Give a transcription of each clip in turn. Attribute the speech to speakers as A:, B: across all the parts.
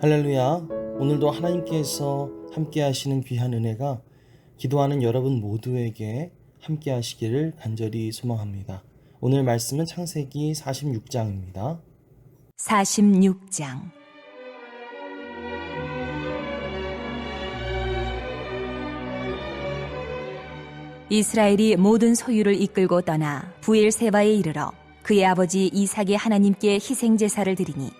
A: 할렐루야. 오늘도 하나님께서 함께 하시는 귀한 은혜가 기도하는 여러분 모두에게 함께 하시기를 간절히 소망합니다. 오늘 말씀은 창세기 46장입니다.
B: 46장. 이스라엘이 모든 소유를 이끌고 떠나 부엘세바에 이르러 그의 아버지 이삭이 하나님께 희생제사를 드리니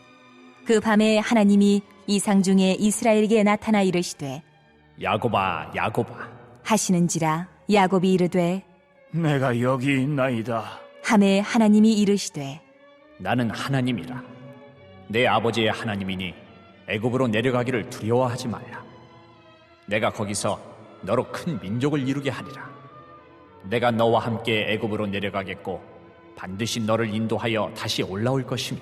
B: 그 밤에 하나님이 이상 중에 이스라엘에게 나타나 이르시되
C: 야곱아, 야곱아.
B: 하시는지라. 야곱이 이르되
D: 내가 여기 있나이다.
B: 하매 하나님이 이르시되
C: 나는 하나님이라. 내 아버지의 하나님이니 애굽으로 내려가기를 두려워하지 말라. 내가 거기서 너로 큰 민족을 이루게 하리라. 내가 너와 함께 애굽으로 내려가겠고 반드시 너를 인도하여 다시 올라올 것이며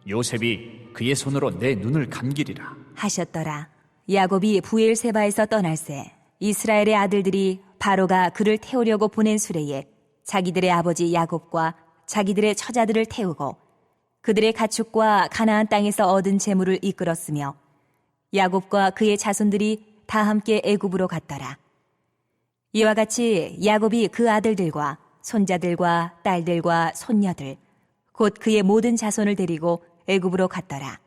C: 요셉이 그의 손으로 내 눈을 감기리라
B: 하셨더라. 야곱이 부엘세바에서 떠날새 이스라엘의 아들들이 바로가 그를 태우려고 보낸 수레에 자기들의 아버지 야곱과 자기들의 처자들을 태우고 그들의 가축과 가나안 땅에서 얻은 재물을 이끌었으며 야곱과 그의 자손들이 다 함께 애굽으로 갔더라. 이와 같이 야곱이 그 아들들과 손자들과 딸들과 손녀들 곧 그의 모든 자손을 데리고 애굽으로 갔더라.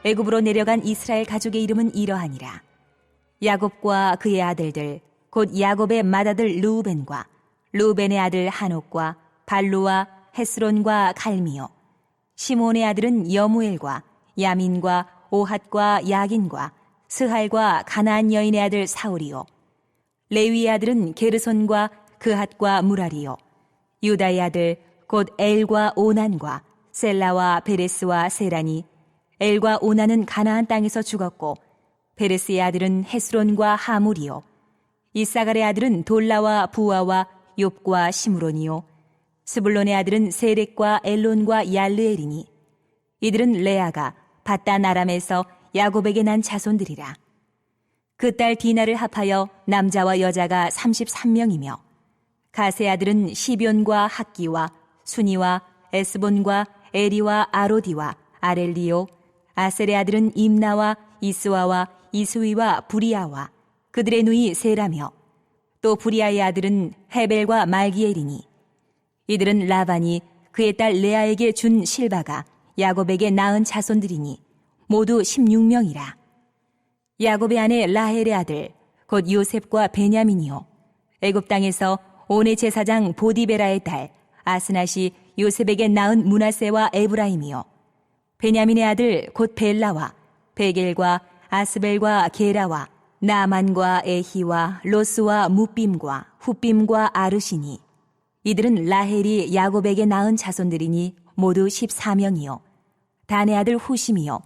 B: 애굽으로 내려간 이스라엘 가족의 이름은 이러하니라. 야곱과 그의 아들들 곧 야곱의 맏아들 르우벤과 르우벤의 아들 한옥과 발루와 헤스론과 갈미요. 시몬의 아들은 여무엘과 야민과 오핫과 야긴과 스할과 가나안 여인의 아들 사울이요. 레위의 아들은 게르손과 그핫과 무라리요. 유다의 아들 곧 엘과 오난과 셀라와 베레스와 세란이. 엘과 오난은 가나안 땅에서 죽었고 베레스의 아들은 헤스론과 하물이요. 이사갈의 아들은 돌라와 부아와 욥과 시므론이요. 스불론의 아들은 세렉과 엘론과 얄르엘이니 이들은 레아가 밧단 아람에서 야곱에게 난 자손들이라. 그 딸 디나를 합하여 남자와 여자가 33명이며 가세 아들은 시뵈과 학기와 순이와 에스본과 에리와 아로디와 아렐리오. 아셀의 아들은 임나와 이스와와 이스위와 부리아와 그들의 누이 세라며 또 부리아의 아들은 헤벨과 말기엘이니 이들은 라반이 그의 딸 레아에게 준 실바가 야곱에게 낳은 자손들이니 모두 16명이라. 야곱의 아내 라헬의 아들 곧 요셉과 베냐민이요. 애굽 땅에서 온의 제사장 보디베라의 딸 아스낫이 요셉에게 낳은 므낫세와 에브라임이요. 베냐민의 아들 곧 벨라와 베겔과 아스벨과 게라와 나만과 에히와 로스와 무빔과 훗빔과 아르시니 이들은 라헬이 야곱에게 낳은 자손들이니 모두 14명이요. 단의 아들 후심이요.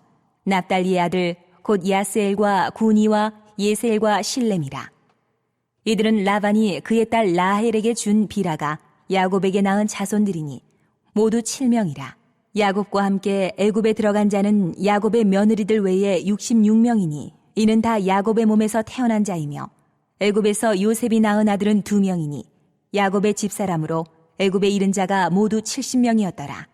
B: 납달리의 아들 곧 야스엘과 구니와 예셀과 실렘이라. 이들은 라반이 그의 딸 라헬에게 준 비라가 야곱에게 낳은 자손들이니 모두 7명이라. 야곱과 함께 애굽에 들어간 자는 야곱의 며느리들 외에 66명이니 이는 다 야곱의 몸에서 태어난 자이며 애굽에서 요셉이 낳은 아들은 2명이니 야곱의 집사람으로 애굽에 이른 자가 모두 70명이었더라.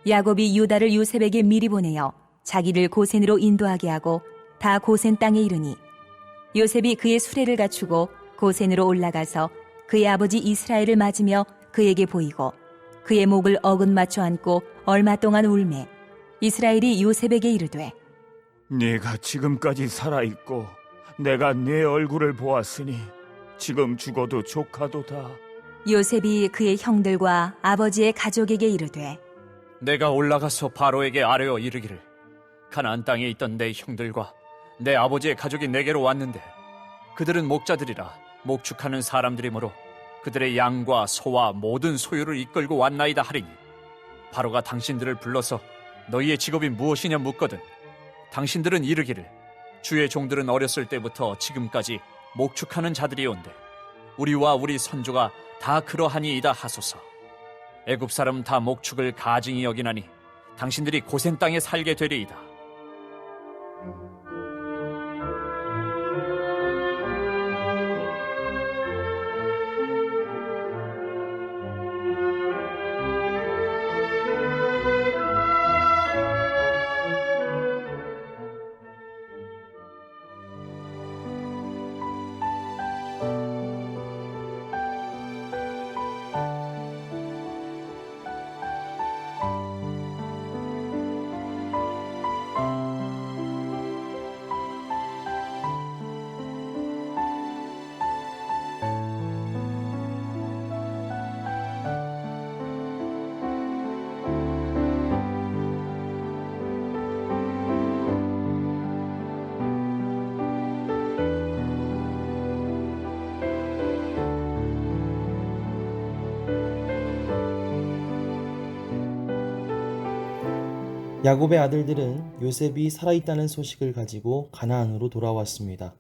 B: 야곱이 유다를 요셉에게 미리 보내어 자기를 고센으로 인도하게 하고 다 고센 땅에 이르니 요셉이 그의 수레를 갖추고 고센으로 올라가서 그의 아버지 이스라엘을 맞으며 그에게 보이고 그의 목을 어긋 맞춰 안고 얼마 동안 울매 이스라엘이 요셉에게 이르되
D: 네가 지금까지 살아있고 내가 네 얼굴을 보았으니 지금 죽어도 조카도다.
B: 요셉이 그의 형들과 아버지의 가족에게 이르되
C: 내가 올라가서 바로에게 아뢰어 이르기를 가나안 땅에 있던 내 형들과 내 아버지의 가족이 내게로 왔는데 그들은 목자들이라 목축하는 사람들이므로 그들의 양과 소와 모든 소유를 이끌고 왔나이다 하리니 바로가 당신들을 불러서 너희의 직업이 무엇이냐 묻거든 당신들은 이르기를 주의 종들은 어렸을 때부터 지금까지 목축하는 자들이온데 우리와 우리 선조가 다 그러하니이다 하소서. 애굽 사람 다 목축을 가증히 여기나니 당신들이 고센 땅에 살게 되리이다.
A: 야곱의 아들들은 요셉이 살아있다는 소식을 가지고 가나안으로 돌아왔습니다.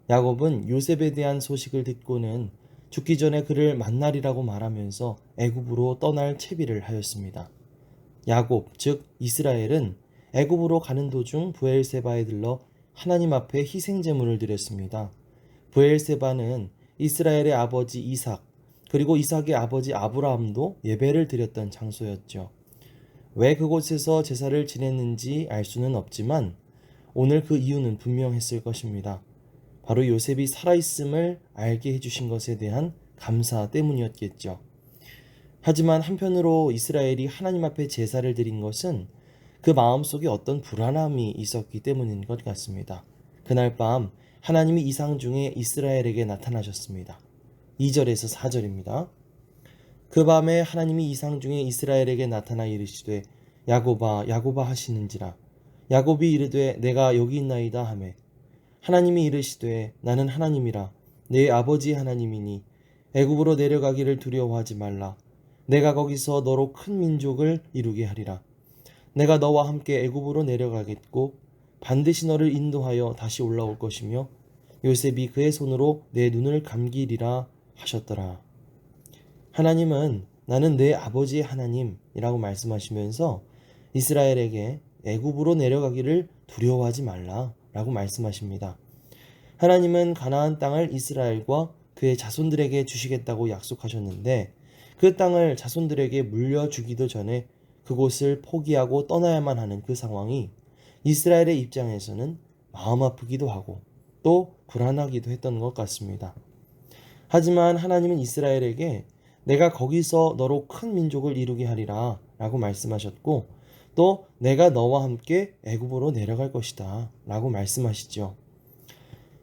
A: 야곱은 요셉에 대한 소식을 듣고는 죽기 전에 그를 만나리라고 말하면서 애굽으로 떠날 채비를 하였습니다. 야곱, 즉 이스라엘은 애굽으로 가는 도중 브엘세바에 들러 하나님 앞에 희생 제물을 드렸습니다. 브엘세바는 이스라엘의 아버지 이삭, 그리고 이삭의 아버지 아브라함도 예배를 드렸던 장소였죠. 왜 그곳에서 제사를 지냈는지 알 수는 없지만 오늘 그 이유는 분명했을 것입니다. 바로 요셉이 살아있음을 알게 해주신 것에 대한 감사 때문이었겠죠. 하지만 한편으로 이스라엘이 하나님 앞에 제사를 드린 것은 그 마음속에 어떤 불안함이 있었기 때문인 것 같습니다. 그날 밤 하나님이 이상 중에 이스라엘에게 나타나셨습니다. 2절에서 4절입니다. 그 밤에 하나님이 이상 중에 이스라엘에게 나타나 이르시되 야곱아 야곱아 하시는지라. 야곱이 이르되 내가 여기 있나이다 하매 하나님이 이르시되 나는 하나님이라 내 아버지 하나님이니 애굽으로 내려가기를 두려워하지 말라. 내가 거기서 너로 큰 민족을 이루게 하리라. 내가 너와 함께 애굽으로 내려가겠고 반드시 너를 인도하여 다시 올라올 것이며 요셉이 그의 손으로 내 눈을 감기리라 하셨더라. 하나님은 나는 내 아버지의 하나님이라고 말씀하시면서 이스라엘에게 애굽으로 내려가기를 두려워하지 말라라고 말씀하십니다. 하나님은 가나안 땅을 이스라엘과 그의 자손들에게 주시겠다고 약속하셨는데 그 땅을 자손들에게 물려주기도 전에 그곳을 포기하고 떠나야만 하는 그 상황이 이스라엘의 입장에서는 마음 아프기도 하고 또 불안하기도 했던 것 같습니다. 하지만 하나님은 이스라엘에게 내가 거기서 너로 큰 민족을 이루게 하리라 라고 말씀하셨고 또 내가 너와 함께 애굽으로 내려갈 것이다 라고 말씀하시죠.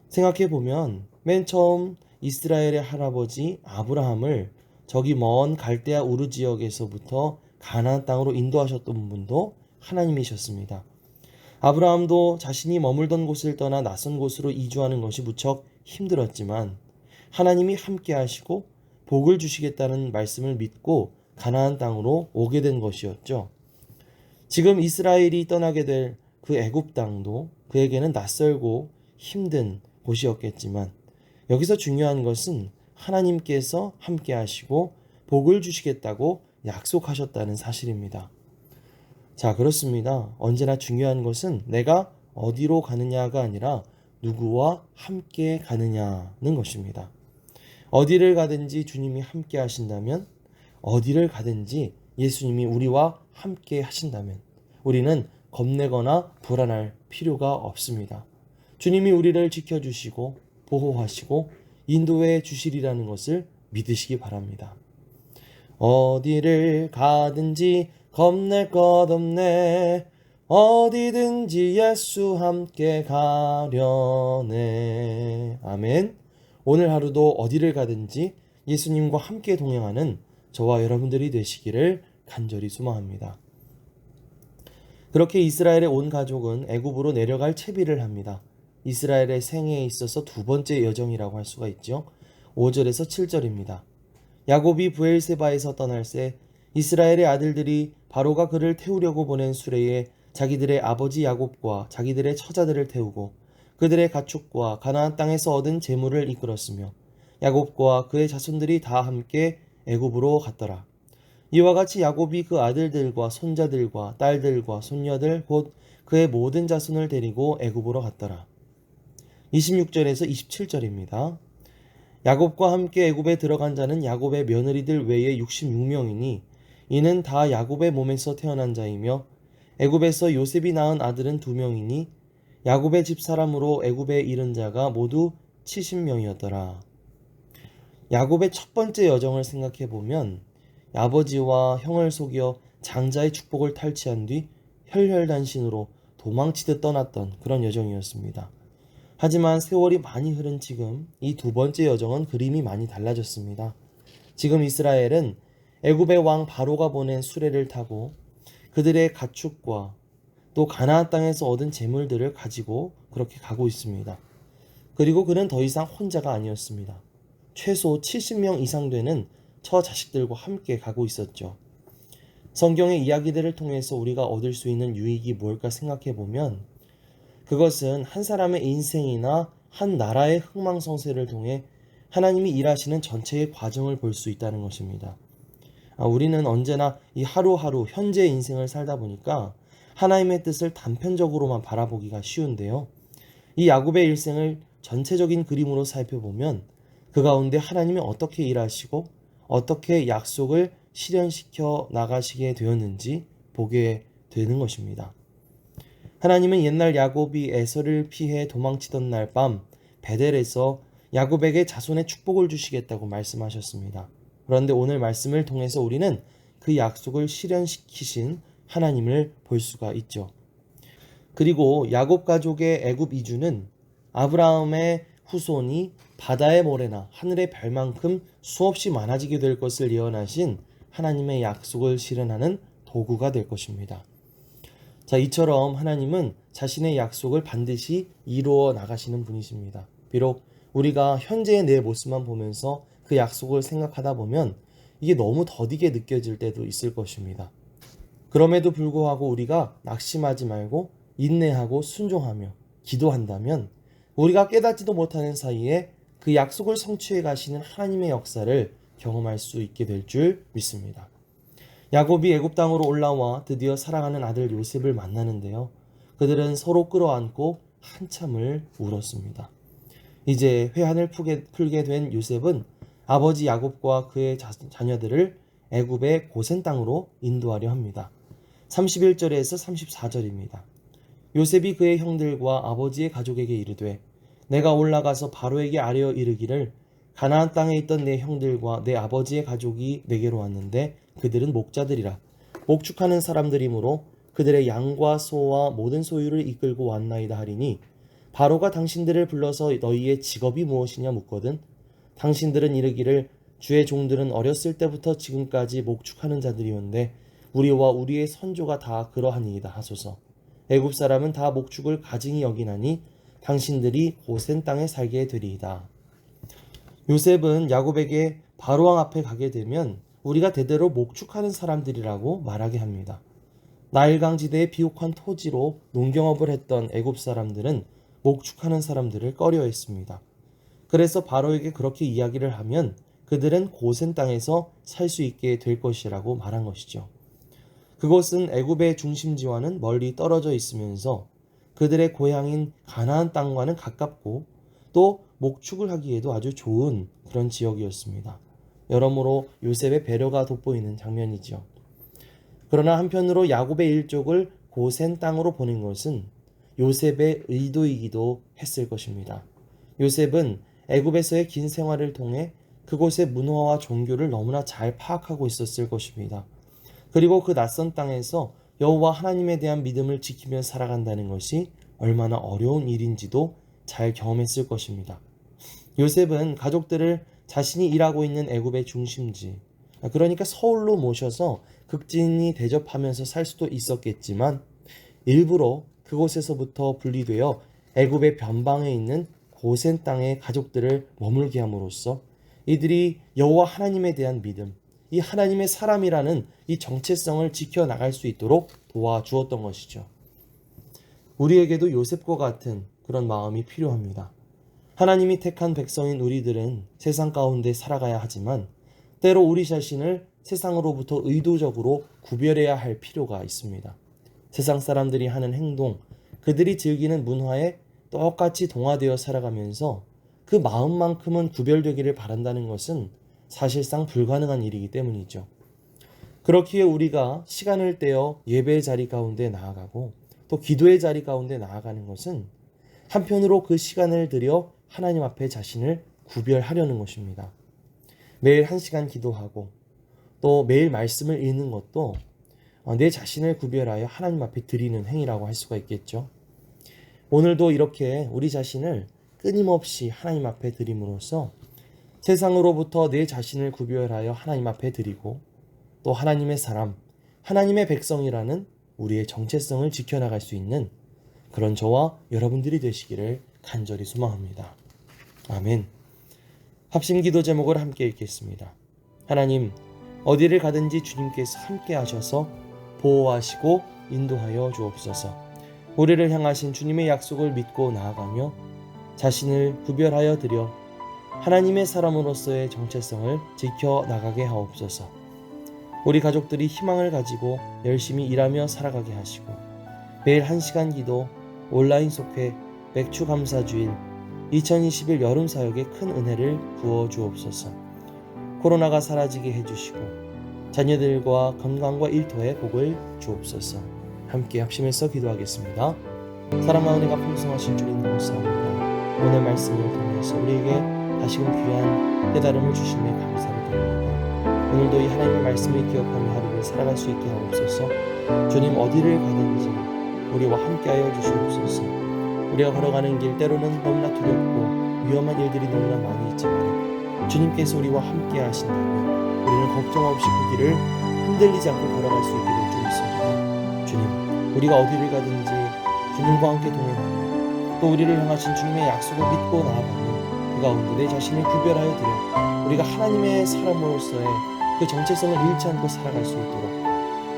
A: 생각해보면 맨 처음 이스라엘의 할아버지 아브라함을 저기 먼 갈대아 우르 지역에서부터 가나안 땅으로 인도하셨던 분도 하나님이셨습니다. 아브라함도 자신이 머물던 곳을 떠나 낯선 곳으로 이주하는 것이 무척 힘들었지만 하나님이 함께 하시고 복을 주시겠다는 말씀을 믿고 가나안 땅으로 오게 된 것이었죠. 지금 이스라엘이 떠나게 될 그 애굽 땅도 그에게는 낯설고 힘든 곳이었겠지만 여기서 중요한 것은 하나님께서 함께 하시고 복을 주시겠다고 약속하셨다는 사실입니다. 자, 그렇습니다. 언제나 중요한 것은 내가 어디로 가느냐가 아니라 누구와 함께 가느냐는 것입니다. 어디를 가든지 주님이 함께 하신다면, 어디를 가든지 예수님이 우리와 함께 하신다면 우리는 겁내거나 불안할 필요가 없습니다. 주님이 우리를 지켜주시고 보호하시고 인도해 주시리라는 것을 믿으시기 바랍니다. 어디를 가든지 겁낼 것 없네. 어디든지 예수 함께 가려네. 아멘. 오늘 하루도 어디를 가든지 예수님과 함께 동행하는 저와 여러분들이 되시기를 간절히 소망합니다. 그렇게 이스라엘의 온 가족은 애굽으로 내려갈 채비를 합니다. 이스라엘의 생애에 있어서 두 번째 여정이라고 할 수가 있죠. 5절에서 7절입니다. 야곱이 브엘세바에서 떠날새 이스라엘의 아들들이 바로가 그를 태우려고 보낸 수레에 자기들의 아버지 야곱과 자기들의 처자들을 태우고 그들의 가축과 가나안 땅에서 얻은 재물을 이끌었으며 야곱과 그의 자손들이 다 함께 애굽으로 갔더라. 이와 같이 야곱이 그 아들들과 손자들과 딸들과 손녀들 곧 그의 모든 자손을 데리고 애굽으로 갔더라. 26절에서 27절입니다. 야곱과 함께 애굽에 들어간 자는 야곱의 며느리들 외에 66명이니 이는 다 야곱의 몸에서 태어난 자이며 애굽에서 요셉이 낳은 아들은 2명이니 야곱의 집 사람으로 애굽에 이른 자가 모두 70명이었더라. 야곱의 첫 번째 여정을 생각해 보면 아버지와 형을 속여 장자의 축복을 탈취한 뒤 혈혈단신으로 도망치듯 떠났던 그런 여정이었습니다. 하지만 세월이 많이 흐른 지금 이 두 번째 여정은 그림이 많이 달라졌습니다. 지금 이스라엘은 애굽의 왕 바로가 보낸 수레를 타고 그들의 가축과 또 가나안 땅에서 얻은 재물들을 가지고 그렇게 가고 있습니다. 그리고 그는 더 이상 혼자가 아니었습니다. 최소 70명 이상 되는 처자식들과 함께 가고 있었죠. 성경의 이야기들을 통해서 우리가 얻을 수 있는 유익이 뭘까 생각해 보면 그것은 한 사람의 인생이나 한 나라의 흥망성쇠를 통해 하나님이 일하시는 전체의 과정을 볼 수 있다는 것입니다. 우리는 언제나 이 하루하루 현재의 인생을 살다 보니까 하나님의 뜻을 단편적으로만 바라보기가 쉬운데요. 이 야곱의 일생을 전체적인 그림으로 살펴보면 그 가운데 하나님이 어떻게 일하시고 어떻게 약속을 실현시켜 나가시게 되었는지 보게 되는 것입니다. 하나님은 옛날 야곱이 에서를 피해 도망치던 날 밤 베델에서 야곱에게 자손의 축복을 주시겠다고 말씀하셨습니다. 그런데 오늘 말씀을 통해서 우리는 그 약속을 실현시키신 하나님을 볼 수가 있죠. 그리고 야곱 가족의 애굽 이주는 아브라함의 후손이 바다의 모래나 하늘의 별만큼 수없이 많아지게 될 것을 예언하신 하나님의 약속을 실현하는 도구가 될 것입니다. 자, 이처럼 하나님은 자신의 약속을 반드시 이루어 나가시는 분이십니다. 비록 우리가 현재의 내 모습만 보면서 그 약속을 생각하다 보면 이게 너무 더디게 느껴질 때도 있을 것입니다. 그럼에도 불구하고 우리가 낙심하지 말고 인내하고 순종하며 기도한다면 우리가 깨닫지도 못하는 사이에 그 약속을 성취해 가시는 하나님의 역사를 경험할 수 있게 될 줄 믿습니다. 야곱이 애굽 땅으로 올라와 드디어 사랑하는 아들 요셉을 만나는데요. 그들은 서로 끌어안고 한참을 울었습니다. 이제 회한을 풀게 된 요셉은 아버지 야곱과 그의 자녀들을 애굽의 고센 땅으로 인도하려 합니다. 31절에서 34절입니다. 요셉이 그의 형들과 아버지의 가족에게 이르되 내가 올라가서 바로에게 아뢰어 이르기를 가나안 땅에 있던 내 형들과 내 아버지의 가족이 내게로 왔는데 그들은 목자들이라 목축하는 사람들이므로 그들의 양과 소와 모든 소유를 이끌고 왔나이다 하리니 바로가 당신들을 불러서 너희의 직업이 무엇이냐 묻거든 당신들은 이르기를 주의 종들은 어렸을 때부터 지금까지 목축하는 자들이온데 우리와 우리의 선조가 다 그러하니이다 하소서. 애굽 사람은 다 목축을 가증히 여기나니 당신들이 고센 땅에 살게 되리이다. 요셉은 야곱에게 바로왕 앞에 가게 되면 우리가 대대로 목축하는 사람들이라고 말하게 합니다. 나일강지대의 비옥한 토지로 농경업을 했던 애굽 사람들은 목축하는 사람들을 꺼려했습니다. 그래서 바로에게 그렇게 이야기를 하면 그들은 고센 땅에서 살 수 있게 될 것이라고 말한 것이죠. 그곳은 애굽의 중심지와는 멀리 떨어져 있으면서 그들의 고향인 가나안 땅과는 가깝고 또 목축을 하기에도 아주 좋은 그런 지역이었습니다. 여러모로 요셉의 배려가 돋보이는 장면이죠. 그러나 한편으로 야곱의 일족을 고센 땅으로 보낸 것은 요셉의 의도이기도 했을 것입니다. 요셉은 애굽에서의 긴 생활을 통해 그곳의 문화와 종교를 너무나 잘 파악하고 있었을 것입니다. 그리고 그 낯선 땅에서 여호와 하나님에 대한 믿음을 지키며 살아간다는 것이 얼마나 어려운 일인지도 잘 경험했을 것입니다. 요셉은 가족들을 자신이 일하고 있는 애굽의 중심지, 그러니까 서울로 모셔서 극진히 대접하면서 살 수도 있었겠지만 일부러 그곳에서부터 분리되어 애굽의 변방에 있는 고센 땅의 가족들을 머물게 함으로써 이들이 여호와 하나님에 대한 믿음, 이 하나님의 사람이라는 이 정체성을 지켜나갈 수 있도록 도와주었던 것이죠. 우리에게도 요셉과 같은 그런 마음이 필요합니다. 하나님이 택한 백성인 우리들은 세상 가운데 살아가야 하지만 때로 우리 자신을 세상으로부터 의도적으로 구별해야 할 필요가 있습니다. 세상 사람들이 하는 행동, 그들이 즐기는 문화에 똑같이 동화되어 살아가면서 그 마음만큼은 구별되기를 바란다는 것은 사실상 불가능한 일이기 때문이죠. 그렇기에 우리가 시간을 떼어 예배의 자리 가운데 나아가고 또 기도의 자리 가운데 나아가는 것은 한편으로 그 시간을 들여 하나님 앞에 자신을 구별하려는 것입니다. 매일 1시간 기도하고 또 매일 말씀을 읽는 것도 내 자신을 구별하여 하나님 앞에 드리는 행위라고 할 수가 있겠죠. 오늘도 이렇게 우리 자신을 끊임없이 하나님 앞에 드림으로써 세상으로부터 내 자신을 구별하여 하나님 앞에 드리고 또 하나님의 사람, 하나님의 백성이라는 우리의 정체성을 지켜나갈 수 있는 그런 저와 여러분들이 되시기를 간절히 소망합니다. 아멘. 합심 기도 제목을 함께 읽겠습니다. 하나님, 어디를 가든지 주님께서 함께 하셔서 보호하시고 인도하여 주옵소서. 우리를 향하신 주님의 약속을 믿고 나아가며 자신을 구별하여 드려 하나님의 사람으로서의 정체성을 지켜나가게 하옵소서. 우리 가족들이 희망을 가지고 열심히 일하며 살아가게 하시고 매일 1시간 기도, 온라인 속회, 맥주 감사주일, 2021 여름 사역에 큰 은혜를 부어 주옵소서. 코로나가 사라지게 해주시고 자녀들과 건강과 일터에 복을 주옵소서. 함께 합심해서 기도하겠습니다. 사랑과 은혜가 풍성하신 주님 감사합니다. 오늘 말씀을 통해서 우리에게 다시금 귀한 깨달음을 주심에 감사를 드립니다. 오늘도 이 하나님의 말씀을 기억하며 하루를 살아갈 수 있게 하옵소서. 주님 어디를 가든지 우리와 함께하여 주시옵소서. 우리가 걸어가는 길 때로는 너무나 두렵고 위험한 일들이 너무나 많이 있지만 주님께서 우리와 함께 하신다면 우리는 걱정 없이 그 길을 흔들리지 않고 걸어갈 수 있게 될 줄 믿습니다. 주님, 우리가 어디를 가든지 주님과 함께 동행하며 또 우리를 향하신 주님의 약속을 믿고 나아가며 그 가운데 내 자신을 구별하여 드려 우리가 하나님의 사람으로서의 그 정체성을 잃지 않고 살아갈 수 있도록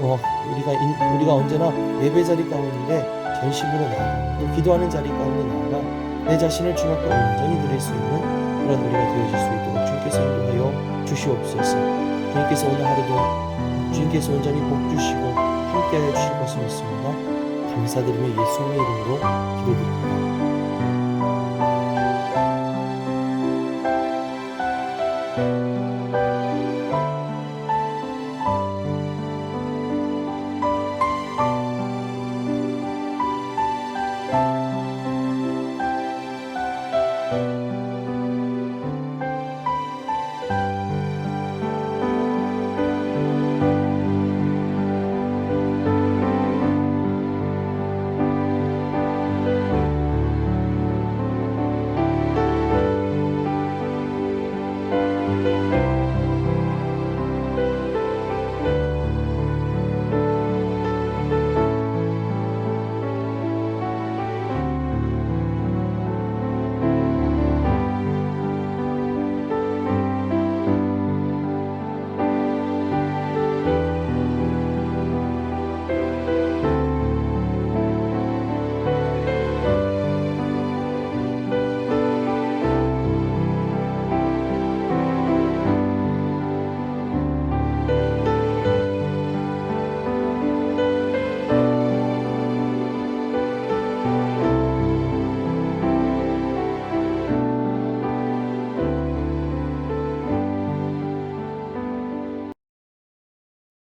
A: 우리가 언제나 예배 자리 가운데 전심으로 나아가 또 기도하는 자리 가운데 나아가 내 자신을 주님 앞에 온전히 드릴 수 있는 그런 우리가 되어질 수 있도록 주님께서 인도하여 주시옵소서. 주님께서 오늘 하루도 주님께서 온전히 복 주시고 함께하여 주실 것을 믿습니다. 감사드리며 예수님의 이름으로 기도드립니다.